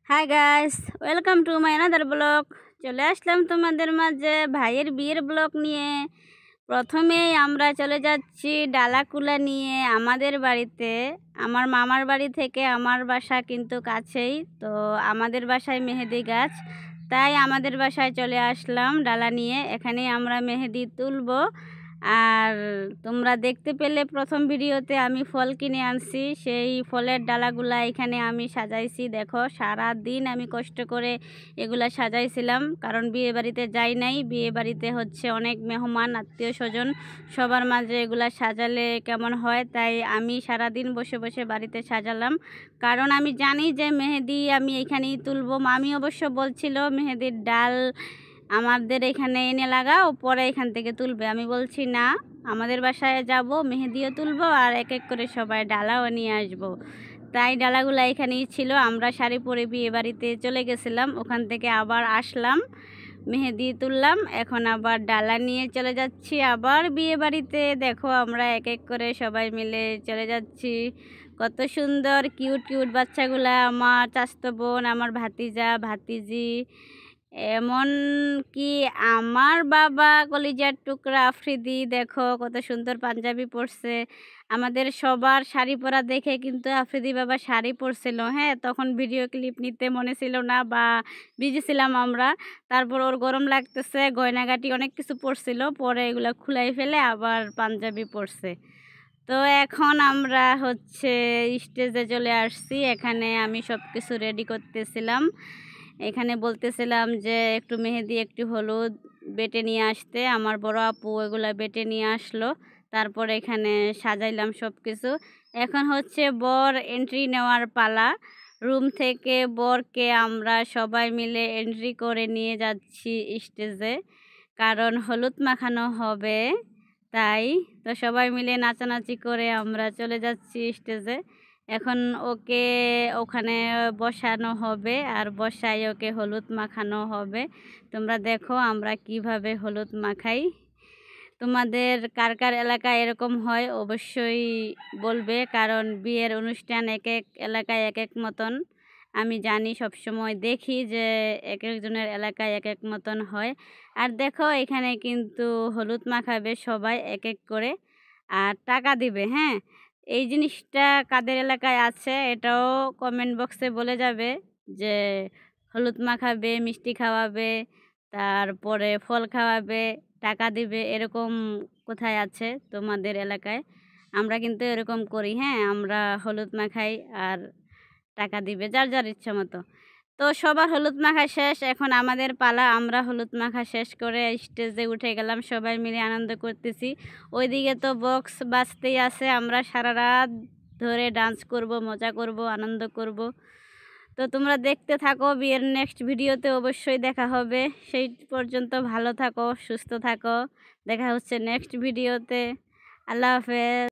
Hi guys, welcome to my another blog. চলে আসলাম তোমাদের মাঝে ভাইয়ের বিয়ের ব্লগ নিয়ে। প্রথমেই আমরা চলে যাচ্ছি ডালাকুলা নিয়ে আমাদের বাড়িতে। আমার মামার বাড়ি থেকে আমার বাসা কিন্তু কাছেই, তো আমাদের বাসায় মেহেদি গাছ, তাই আমাদের বাসায় চলে আসলাম ডালা নিয়ে। এখানে আমরা মেহেদি তুলবো। আর তোমরা দেখতে পেলে প্রথম ভিডিওতে আমি ফল কিনে আনছি, সেই ফলের ডালাগুলা এখানে আমি সাজাইছি। দেখো, সারা দিন আমি কষ্ট করে এগুলা সাজাইছিলাম, কারণ বিয়ে বাড়িতে যাই নাই। বিয়ে বাড়িতে হচ্ছে অনেক মেহমান আত্মীয় স্বজন, সবার মাঝে এগুলা সাজালে কেমন হয়, তাই আমি সারা দিন বসে বসে বাড়িতে সাজালাম। কারণ আমি জানি যে মেহেদি আমি এখানেই তুলবো। মামি অবশ্য বলছিল মেহেদির ডাল আমাদের এখানে এনে লাগাও, পরে এখান থেকে তুলবে। আমি বলছি না, আমাদের বাসায় যাব, মেহেদিও তুলবো আর এক এক করে সবাই ডালাও নিয়ে আসবো। তাই ডালাগুলো এখানেই ছিল। আমরা শাড়ি পরে বিয়ে বাড়িতে চলে গেছিলাম, ওখান থেকে আবার আসলাম, মেহেদি তুললাম, এখন আবার ডালা নিয়ে চলে যাচ্ছি আবার বিয়ে বাড়িতে। দেখো, আমরা এক এক করে সবাই মিলে চলে যাচ্ছি। কত সুন্দর কিউট কিউট বাচ্চাগুলা, আমার চাচাতো বোন, আমার ভাতিজা ভাতিজি, এমন কি আমার বাবা কলিজার টুকরা আফ্রিদি, দেখো কত সুন্দর পাঞ্জাবি পরছে। আমাদের সবার শাড়ি পরা দেখে কিন্তু আফ্রিদি বাবা শাড়ি পরছিল। হ্যাঁ, তখন ভিডিও ক্লিপ নিতে মনে ছিল না বা বিজি ছিলাম আমরা। তারপর ওর গরম লাগতেছে, গয়নাগাটি অনেক কিছু পরছিল, পরে এগুলো খুলাই ফেলে আবার পাঞ্জাবি পরছে। তো এখন আমরা হচ্ছে স্টেজে চলে আসছি। এখানে আমি সব কিছু রেডি করতেছিলাম। এখানে বলতেছিলাম যে একটু মেহেদি একটু হলুদ বেটে নিয়ে আসতে। আমার বড় আপু এগুলা বেটে নিয়ে আসলো। তারপর এখানে সাজাইলাম সব কিছু। এখন হচ্ছে বর এন্ট্রি নেওয়ার পালা। রুম থেকে বরকে আমরা সবাই মিলে এন্ট্রি করে নিয়ে যাচ্ছি স্টেজে, কারণ হলুদ মাখানো হবে। তাই তো সবাই মিলে নাচানাচি করে আমরা চলে যাচ্ছি স্টেজে। এখন ওকে ওখানে বসানো হবে, আর বসাই ওকে হলুদ মাখানো হবে। তোমরা দেখো আমরা কিভাবে হলুদ মাখাই। তোমাদের কার কার এলাকায় এরকম হয় অবশ্যই বলবে, কারণ বিয়ের অনুষ্ঠান এক এক এলাকায় এক এক মতন। আমি জানি, সব সময় দেখি যে এক একজনের এলাকায় এক এক মতন হয়। আর দেখো, এখানে কিন্তু হলুদ মাখাবে সবাই এক এক করে, আর টাকা দিবে। হ্যাঁ, এই জিনিসটা কাদের এলাকায় আছে এটাও কমেন্ট বক্সে বলে যাবে, যে হলুদ মাখাবে, মিষ্টি খাওয়াবে, তারপরে ফল খাওয়াবে, টাকা দিবে, এরকম কোথায় আছে তোমাদের এলাকায়? আমরা কিন্তু এরকম করি। হ্যাঁ, আমরা হলুদ মাখাই আর টাকা দিবে যার যার ইচ্ছা মতো। তো সবার হলুদ মাখা শেষ, এখন আমাদের পালা। আমরা হলুদ মাখা শেষ করে স্টেজে উঠে গেলাম, সবাই মিলে আনন্দ করতেছি। ওইদিকে তো বক্স বাজতেই আছে, আমরা সারা রাত ধরে ডান্স করব, মজা করব, আনন্দ করব। তো তোমরা দেখতে থাকো, বিয়ের নেক্সট ভিডিওতে অবশ্যই দেখা হবে। সেই পর্যন্ত ভালো থাকো, সুস্থ থাকো। দেখা হচ্ছে নেক্সট ভিডিওতে। আল্লাহ হাফেজ।